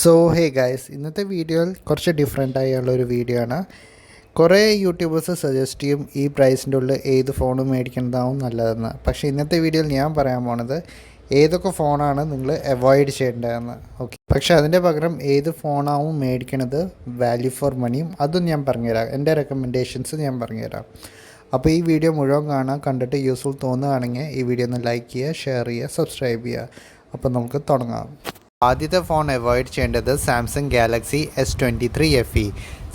So hey guys, ഇന്നത്തെ വീഡിയോയിൽ കുറച്ച് ഡിഫറെൻ്റ് ആയുള്ള ഒരു വീഡിയോ ആണ്. കുറേ യൂട്യൂബേഴ്സ് സജസ്റ്റ് ചെയ്യും ഈ പ്രൈസിൻ്റെ ഉള്ളിൽ ഏത് ഫോണും മേടിക്കുന്നതാവും നല്ലതെന്ന്. പക്ഷേ ഇന്നത്തെ വീഡിയോയിൽ ഞാൻ പറയാൻ പോണത് ഏതൊക്കെ ഫോണാണ് നിങ്ങൾ അവോയ്ഡ് ചെയ്യേണ്ടതെന്ന്. ഓക്കെ, പക്ഷേ അതിൻ്റെ പകരം ഏത് ഫോണാവും മേടിക്കണത് വാല്യൂ ഫോർ മണിയും അതും ഞാൻ പറഞ്ഞുതരാം. എൻ്റെ റെക്കമെൻഡേഷൻസ് ഞാൻ പറഞ്ഞുതരാം. അപ്പോൾ ഈ വീഡിയോ മുഴുവൻ കാണാൻ കണ്ടിട്ട് യൂസ്ഫുൾ തോന്നുകയാണെങ്കിൽ ഈ വീഡിയോ ഒന്ന് ലൈക്ക് ചെയ്യുക, ഷെയർ ചെയ്യുക, സബ്സ്ക്രൈബ് ചെയ്യുക. അപ്പോൾ നമുക്ക് തുടങ്ങാം. ആദ്യത്തെ ഫോൺ അവോയ്ഡ് ചെയ്യേണ്ടത് Samsung Galaxy S23 FE.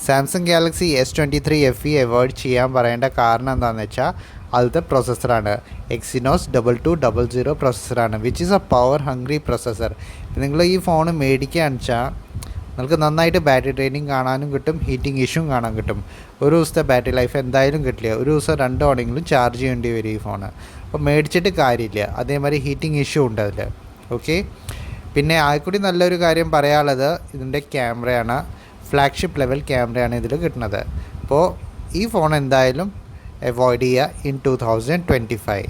Samsung Galaxy S23 FE avoid ചെയ്യാൻ പറയേണ്ട കാരണം എന്താണെന്ന് വെച്ചാൽ അതിലത്തെ പ്രോസസ്സറാണ്. Exynos 2200 പ്രോസസ്സറാണ്, which is a power hungry processor. നിങ്ങൾ ഈ ഫോൺ മേടിക്കുകയാണെന്ന് വെച്ചാൽ നിങ്ങൾക്ക് നന്നായിട്ട് ബാറ്ററി ഡ്രെയിനിങ് കാണാനും കിട്ടും, ഹീറ്റിംഗ് ഇഷ്യൂവും കാണാൻ കിട്ടും. ഒരു ദിവസത്തെ ബാറ്ററി ലൈഫ് എന്തായാലും കിട്ടില്ല. ഒരു ദിവസം 2 മണിയെങ്കിലും ചാർജ് ചെയ്യേണ്ടി വരും ഈ ഫോൺ. അപ്പോൾ മേടിച്ചിട്ട് കാര്യമില്ല. അതേമാതിരി ഹീറ്റിംഗ് ഇഷ്യൂ ഉണ്ട് അതിൽ. ഓക്കെ, പിന്നെ ആയിക്കൂടി നല്ലൊരു കാര്യം പറയാനുള്ളത് ഇതിൻ്റെ ക്യാമറയാണ്. ഫ്ലാഗ്ഷിപ്പ് ലെവൽ ക്യാമറയാണ് ഇതിൽ കിട്ടുന്നത്. അപ്പോൾ ഈ ഫോൺ എന്തായാലും അവോയ്ഡ് ചെയ്യുക ഇൻ 2025.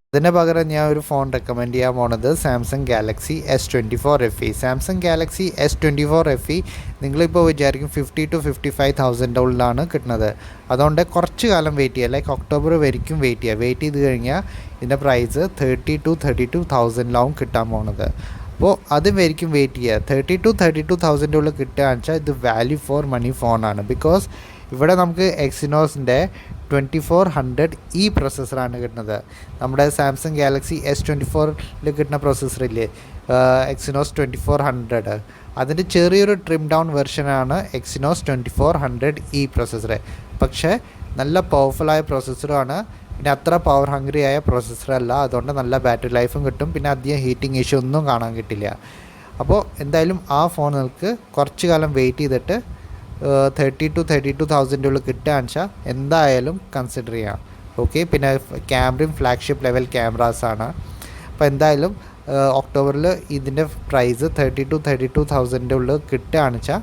അതിന് പകരം ഞാൻ ഒരു ഫോൺ റെക്കമെൻഡ് ചെയ്യാൻ പോണത് Samsung Galaxy S24 FE. Samsung Galaxy S24 FE നിങ്ങളിപ്പോൾ വിചാരിക്കും 50,000 to 55,000 ഉള്ളിലാണ് കിട്ടുന്നത്. അതുകൊണ്ട് കുറച്ച് കാലം വെയിറ്റ് ചെയ്യുക, ലൈക്ക് ഒക്ടോബർ വരെയും വെയിറ്റ് ചെയ്യുക. വെയിറ്റ് ചെയ്ത് കഴിഞ്ഞാൽ ഇതിൻ്റെ പ്രൈസ് 30,000 to 32,000 കിട്ടാൻ പോകുന്നത്. അപ്പോൾ അത് വരെയും വെയിറ്റ് ചെയ്യുക. 30,000 to 32,000 ഉള്ളിൽ കിട്ടുകയെന്ന് വെച്ചാൽ ഇത് വാല്യൂ ഫോർ മണി ഫോണാണ്. ബിക്കോസ് ഇവിടെ നമുക്ക് എക്സിനോസിൻ്റെ 2400E പ്രോസസ്സറാണ് കിട്ടുന്നത്. നമ്മുടെ സാംസങ് ഗാലക്സി S24 കിട്ടുന്ന പ്രോസസ്സറില്ലേ, എക്സിനോസ് 2400, അതിൻ്റെ ചെറിയൊരു ട്രിം ഡൗൺ വെർഷനാണ് എക്സിനോസ് 2400E പ്രോസസ്സർ. പക്ഷേ നല്ല പവർഫുള്ളായ പ്രോസസ്സറുമാണ്. പിന്നെ അത്ര പവർ ഹംഗ്രി ആയ പ്രോസസ്സറല്ല. അതുകൊണ്ട് നല്ല ബാറ്ററി ലൈഫും കിട്ടും. പിന്നെ അധികം ഹീറ്റിംഗ് ഇഷ്യൂ ഒന്നും കാണാൻ കിട്ടില്ല. അപ്പോൾ എന്തായാലും ആ ഫോൺ നിങ്ങൾക്ക് കുറച്ച് കാലം വെയിറ്റ് ചെയ്തിട്ട് 30,000 to 32,000 ഉള്ളിൽ കിട്ടുകയെന്ന് വെച്ചാൽ എന്തായാലും കൺസിഡർ ചെയ്യാം. ഓക്കെ, പിന്നെ ക്യാമറയും ഫ്ലാഗ്ഷിപ്പ് ലെവൽ ക്യാമറാസാണ്. അപ്പോൾ എന്തായാലും ഒക്ടോബറിൽ ഇതിൻ്റെ പ്രൈസ് 30,000 to 32,000 ഉള്ളിൽ കിട്ടുകയാണെന്ന് വെച്ചാൽ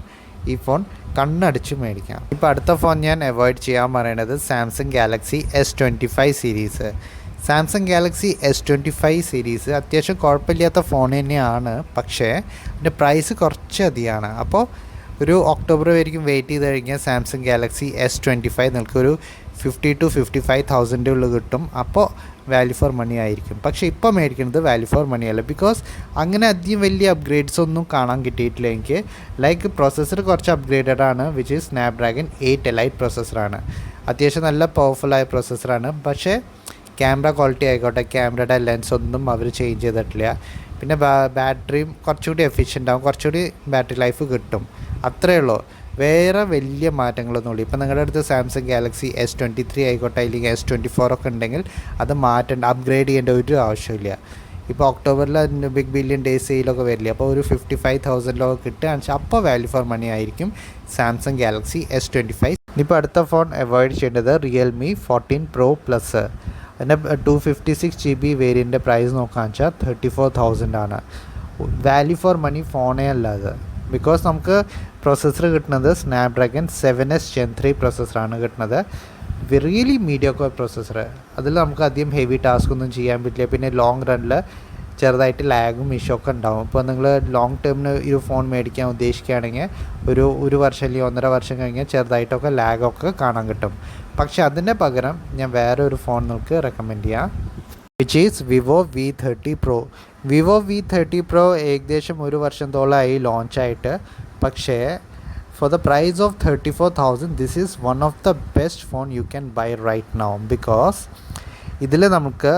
ഈ ഫോൺ കണ്ണടിച്ച് മേടിക്കാം. ഇപ്പോൾ അടുത്ത ഫോൺ ഞാൻ അവോയ്ഡ് ചെയ്യാൻ പറയുന്നത് Samsung Galaxy S25 series. Samsung Galaxy S25 series അത്യാവശ്യം കുഴപ്പമില്ലാത്ത ഫോൺ തന്നെയാണ്. പക്ഷേ അതിൻ്റെ പ്രൈസ് കുറച്ച് അധികമാണ്. അപ്പോൾ ഒരു ഒക്ടോബർ വരെയും വെയിറ്റ് ചെയ്ത് കഴിഞ്ഞാൽ സാംസങ് ഗാലക്സി S25 നിങ്ങൾക്കൊരു 50,000 to 55,000 ഉള്ളിൽ കിട്ടും. അപ്പോൾ വാല്യൂ ഫോർ മണി ആയിരിക്കും. പക്ഷേ ഇപ്പോൾ മേടിക്കുന്നത് വാല്യൂ ഫോർ മണി അല്ല. ബിക്കോസ് അങ്ങനെ അധികം വലിയ അപ്ഗ്രേഡ്സ് ഒന്നും കാണാൻ കിട്ടിയിട്ടില്ല എനിക്ക്. ലൈക്ക് പ്രോസസ്സർ കുറച്ച് അപ്ഗ്രേഡഡ് ആണ്, വിച്ച് ഈസ് സ്നാപ്ഡ്രാഗൺ 8 Elite പ്രോസസ്സറാണ്. അത്യാവശ്യം നല്ല പവർഫുള്ളായ പ്രോസസ്സറാണ്. പക്ഷേ ക്യാമറ ക്വാളിറ്റി ആയിക്കോട്ടെ, ക്യാമറയുടെ ലെൻസ് ഒന്നും അവർ ചേഞ്ച് ചെയ്തിട്ടില്ല. പിന്നെ ബാറ്ററിയും കുറച്ചുകൂടി എഫിഷ്യൻ്റ് ആവും, കുറച്ചുകൂടി ബാറ്ററി ലൈഫ് കിട്ടും. അത്രയേ ഉള്ളൂ, വേറെ വലിയ മാറ്റങ്ങളൊന്നുമില്ല. ഇപ്പോൾ നിങ്ങളുടെ അടുത്ത് സാംസങ് ഗാലക്സി S23 ആയിക്കോട്ടെ, അല്ലെങ്കിൽ S24 ഒക്കെ ഉണ്ടെങ്കിൽ അത് മാറ്റേണ്ട, അപ്ഗ്രേഡ് ചെയ്യേണ്ട ഒരു ആവശ്യമില്ല. ഇപ്പോൾ ഒക്ടോബറിൽ അതിൻ്റെ ബിഗ് ബില്യൺ ഡേ സെയിലൊക്കെ വരില്ല. അപ്പോൾ ഒരു 55,000 കിട്ടുകയാണെന്ന് വെച്ചാൽ അപ്പോൾ വാല്യൂ ഫോർ മണി ആയിരിക്കും സാംസങ് ഗാലക്സി S25. ഇപ്പോൾ അടുത്ത ഫോൺ അവോയ്ഡ് ചെയ്യേണ്ടത് Realme 14 Pro Plus. അതിൻ്റെ 256GB വേരിയൻ്റെ പ്രൈസ് നോക്കുകയാണെന്ന് വെച്ചാൽ 34,000 ആണ്. വാല്യൂ ഫോർ മണി ഫോണേ അല്ല അത്. ബിക്കോസ് നമുക്ക് പ്രോസസ്സർ കിട്ടുന്നത് സ്നാപ്ഡ്രാഗൺ 7S Gen 3 പ്രോസസ്സറാണ് കിട്ടുന്നത്. Really mediocre processor. അതിൽ നമുക്ക് അധികം ഹെവി ടാസ്ക് ഒന്നും ചെയ്യാൻ പറ്റില്ല. പിന്നെ ലോങ് റണ്ണിൽ ചെറുതായിട്ട് ലാഗും ഇഷ്യൂ ഒക്കെ ഉണ്ടാവും. ഇപ്പോൾ നിങ്ങൾ ലോങ് ടേമിന് ഈ ഫോൺ മേടിക്കാൻ ഉദ്ദേശിക്കുകയാണെങ്കിൽ ഒരു വർഷം അല്ലെങ്കിൽ 1.5 വർഷം കഴിഞ്ഞാൽ ചെറുതായിട്ടൊക്കെ ലാഗൊക്കെ കാണാൻ കിട്ടും. പക്ഷേ അതിൻ്റെ പകരം ഞാൻ വേറെ ഒരു ഫോൺ നിങ്ങൾക്ക് റെക്കമെൻഡ് ചെയ്യാം, which is Vivo V30 Pro. Vivo V30 Pro ഏകദേശം 1 വർഷത്തോളമായി ലോഞ്ചായിട്ട്. പക്ഷേ for the price of 34,000 this is one of the best phone you can buy right now. Because ഇതിൽ നമുക്ക്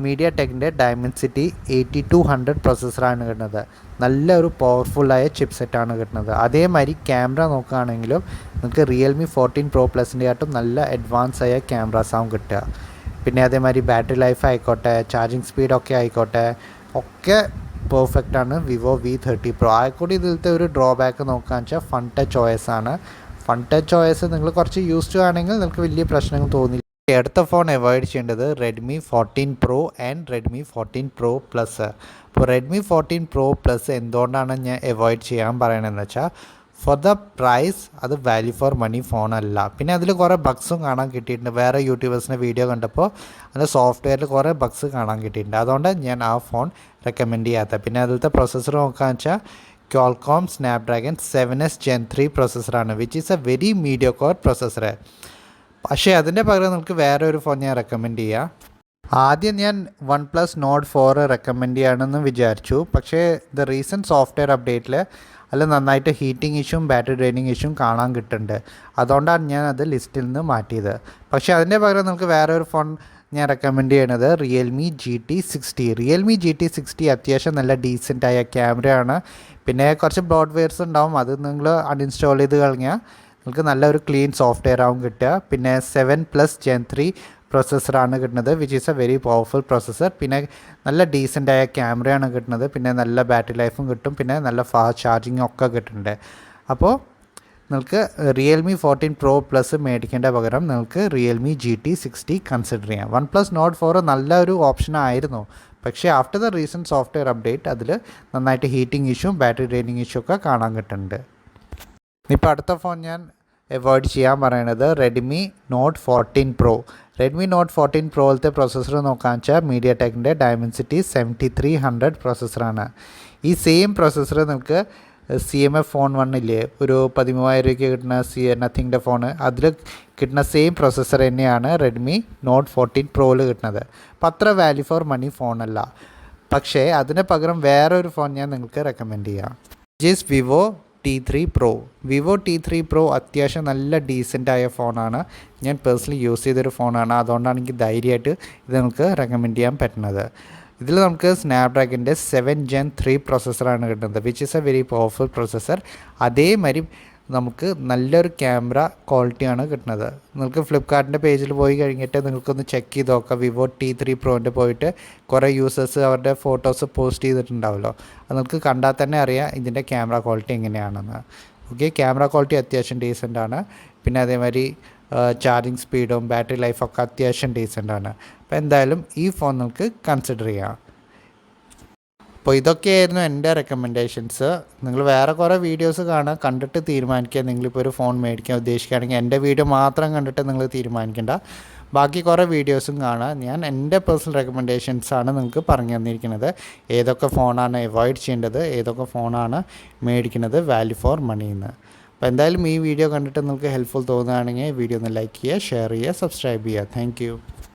മീഡിയ ടെക്കിൻ്റെ ഡയമൻസിറ്റി 8200 പ്രോസസ്സറാണ് കിട്ടുന്നത്. നല്ലൊരു പവർഫുള്ളായ ചിപ്പ് സെറ്റാണ് കിട്ടുന്നത്. അതേമാതിരി ക്യാമറ നോക്കുകയാണെങ്കിലും നിങ്ങൾക്ക് Realme 14 Pro Plusൻ്റെ ആയിട്ടും നല്ല അഡ്വാൻസ് ആയ ക്യാമറാസാവും കിട്ടുക. പിന്നെ അതേമാതിരി ബാറ്ററി ലൈഫ് ആയിക്കോട്ടെ, ചാർജിങ് സ്പീഡൊക്കെ ആയിക്കോട്ടെ, ഒക്കെ പെർഫെക്റ്റാണ് വിവോ V30 Pro. ആയിക്കോട്ടെ ഇതിലത്തെ ഒരു ഡ്രോബാക്ക് നോക്കുകയെന്ന് വെച്ചാൽ ഫൺ ടച്ച് OS ആണ്. ഫൺ ടച്ച് OS നിങ്ങൾ കുറച്ച് യൂസ്ഡ് ആണെങ്കിൽ നിങ്ങൾക്ക് വലിയ പ്രശ്നങ്ങൾ തോന്നില്ല. അടുത്ത ഫോൺ അവോയ്ഡ് ചെയ്യേണ്ടത് Redmi 14 Pro and Redmi 14 Pro Plus. അപ്പോൾ Redmi 14 Pro Plus എന്തുകൊണ്ടാണ് ഞാൻ അവോയ്ഡ് ചെയ്യാൻ പറയണതെന്ന് വെച്ചാൽ ഫോർ ദ പ്രൈസ് അത് വാല്യൂ ഫോർ മണി ഫോണല്ല. പിന്നെ അതിൽ കുറേ ബഗ്സും കാണാൻ കിട്ടിയിട്ടുണ്ട്. വേറെ യൂട്യൂബേഴ്സിൻ്റെ വീഡിയോ കണ്ടപ്പോൾ അതിൻ്റെ സോഫ്റ്റ്വെയറിൽ കുറേ ബഗ്സ് കാണാൻ കിട്ടിയിട്ടുണ്ട്. അതുകൊണ്ട് ഞാൻ ആ ഫോൺ റെക്കമെൻഡ് ചെയ്യാത്ത. പിന്നെ അതിലത്തെ പ്രോസസ്സർ നോക്കുകയെന്ന് വെച്ചാൽ ക്വാൾകോം സ്നാപ്ഡ്രാഗൺ 7S Gen 3 പ്രോസസ്സറാണ്, which is a very mediocre processor. പക്ഷേ അതിൻ്റെ പകരം നമുക്ക് വേറെ ഒരു ഫോൺ ഞാൻ റെക്കമെൻഡ് ചെയ്യാം. ആദ്യം ഞാൻ OnePlus Nord 4 റെക്കമെൻഡ് ചെയ്യുകയാണെന്ന് വിചാരിച്ചു. പക്ഷേ ദ റീസെൻറ്റ് സോഫ്റ്റ്വെയർ അപ്ഡേറ്റിൽ അതിൽ നന്നായിട്ട് ഹീറ്റിംഗ് ഇഷ്യൂവും ബാറ്ററി ഡ്രെയിനിങ് ഇഷ്യൂവും കാണാൻ കിട്ടുന്നുണ്ട്. അതുകൊണ്ടാണ് ഞാൻ അത് ലിസ്റ്റിൽ നിന്ന് മാറ്റിയത്. പക്ഷേ അതിൻ്റെ പകരം നമുക്ക് വേറെ ഒരു ഫോൺ ഞാൻ റെക്കമെൻഡ് ചെയ്യണത് Realme GT60. Realme GT60 അത്യാവശ്യം നല്ല ഡീസൻ്റായ ക്യാമറയാണ്. പിന്നെ കുറച്ച് ബ്രോഡ്വെയർസ് ഉണ്ടാവും, അത് നിങ്ങൾ അൺഇൻസ്റ്റാൾ ചെയ്ത് കളഞ്ഞാൽ നിങ്ങൾക്ക് നല്ലൊരു ക്ലീൻ സോഫ്റ്റ്വെയർ ആവും കിട്ടുക. പിന്നെ 7+ Gen 3 പ്രോസസ്സറാണ് കിട്ടുന്നത്, which is a very powerful processor. പിന്നെ നല്ല ഡീസൻ്റായ ക്യാമറയാണ് കിട്ടുന്നത്. പിന്നെ നല്ല ബാറ്ററി ലൈഫും കിട്ടും. പിന്നെ നല്ല ഫാസ്റ്റ് ചാർജിങ്ങും ഒക്കെ കിട്ടുന്നുണ്ട്. അപ്പോൾ നിങ്ങൾക്ക് Realme 14 Pro Plus മേടിക്കേണ്ട പകരം നിങ്ങൾക്ക് Realme GT60 കൺസിഡർ ചെയ്യാം. OnePlus Nord 4 നല്ലൊരു ഓപ്ഷൻ ആയിരുന്നു. പക്ഷേ after the recent software update അതിൽ നന്നായിട്ട് ഹീറ്റിംഗ് ഇഷ്യൂവും ബാറ്ററി ഡ്രെയിനിങ് ഇഷ്യൂ ഒക്കെ കാണാൻ കിട്ടുന്നുണ്ട്. ഇപ്പോൾ അടുത്ത ഫോൺ ഞാൻ അവോയ്ഡ് ചെയ്യാൻ പറയണത് Redmi Note 14 Pro. Redmi Note 14 Proയിലത്തെ processor നോക്കാന്ന് വെച്ചാൽ MediaTekൻ്റെ Dimensity 7300 പ്രോസസ്സറാണ്. ഈ സെയിം പ്രോസസ്സർ നിങ്ങൾക്ക് CMF ഫോൺ 1 ഇല്ലേ, ഒരു 13,000 രൂപയ്ക്ക് കിട്ടുന്ന നത്തിങ്ങിൻ്റെ ഫോണ്, അതിൽ കിട്ടുന്ന സെയിം പ്രോസസ്സർ തന്നെയാണ് Redmi Note 14 Proയിൽ കിട്ടുന്നത്. അപ്പോൾ അത്ര വാല്യൂ ഫോർ മണി ഫോണല്ല. പക്ഷേ അതിന് പകരം വേറെ ഒരു ഫോൺ ഞാൻ നിങ്ങൾക്ക് റെക്കമെൻഡ് ചെയ്യാം. ജിസ് Vivo T3 Pro. Vivo T3 Pro അത്യാവശ്യം നല്ല ഡീസൻ്റായ ഫോണാണ്. ഞാൻ പേഴ്സണലി യൂസ് ചെയ്തൊരു ഫോണാണ്. അതുകൊണ്ടാണ് എനിക്ക് ധൈര്യമായിട്ട് ഇത് നമുക്ക് റെക്കമെൻഡ് ചെയ്യാൻ പറ്റുന്നത്. ഇതിൽ നമുക്ക് സ്നാപ്ഡ്രാഗണിൻ്റെ 7 Gen 3 പ്രോസസ്സറാണ് കിട്ടുന്നത്, which is a very powerful processor. അതേമാതിരി നമുക്ക് നല്ലൊരു ക്യാമറ ക്വാളിറ്റിയാണ് കിട്ടുന്നത്. നിങ്ങൾക്ക് ഫ്ലിപ്കാർട്ടിൻ്റെ പേജിൽ പോയി കഴിഞ്ഞിട്ട് നിങ്ങൾക്കൊന്ന് ചെക്ക് ചെയ്ത് നോക്കാം. Vivo T3 Proൻ്റെ പോയിട്ട് കുറേ യൂസേഴ്സ് അവരുടെ ഫോട്ടോസ് പോസ്റ്റ് ചെയ്തിട്ടുണ്ടാവുമല്ലോ, അത് നിങ്ങൾക്ക് കണ്ടാൽ തന്നെ അറിയാം ഇതിൻ്റെ ക്യാമറ ക്വാളിറ്റി എങ്ങനെയാണെന്ന്. ഓക്കെ, ക്യാമറ ക്വാളിറ്റി അത്യാവശ്യം ഡീസൻ്റാണ്. പിന്നെ അതേമാതിരി ചാർജിങ് സ്പീഡും ബാറ്ററി ലൈഫൊക്കെ അത്യാവശ്യം ഡീസൻ്റാണ്. അപ്പോൾ എന്തായാലും ഈ ഫോൺ നിങ്ങൾക്ക് കൺസിഡർ ചെയ്യാം. അപ്പോൾ ഇതൊക്കെയായിരുന്നു എൻ്റെ റെക്കമെൻഡേഷൻസ്. നിങ്ങൾ വേറെ കുറേ വീഡിയോസ് കാണുക, കണ്ടിട്ട് തീരുമാനിക്കുക. നിങ്ങളിപ്പോൾ ഒരു ഫോൺ മേടിക്കാൻ ഉദ്ദേശിക്കുകയാണെങ്കിൽ എൻ്റെ വീഡിയോ മാത്രം കണ്ടിട്ട് നിങ്ങൾ തീരുമാനിക്കേണ്ട, ബാക്കി കുറേ വീഡിയോസും കാണുക. ഞാൻ എൻ്റെ പേഴ്സണൽ റെക്കമെൻഡേഷൻസാണ് നിങ്ങൾക്ക് പറഞ്ഞു തന്നിരിക്കുന്നത്. ഏതൊക്കെ ഫോണാണ് അവോയ്ഡ് ചെയ്യേണ്ടത്, ഏതൊക്കെ ഫോണാണ് മേടിക്കുന്നത് വാല്യൂ ഫോർ മണിന്ന്. അപ്പോൾ എന്തായാലും ഈ വീഡിയോ കണ്ടിട്ട് നിങ്ങൾക്ക് ഹെൽപ്ഫുൾ തോന്നുകയാണെങ്കിൽ വീഡിയോ ഒന്ന് ലൈക്ക് ചെയ്യുക, ഷെയർ ചെയ്യുക, സബ്സ്ക്രൈബ് ചെയ്യുക. താങ്ക്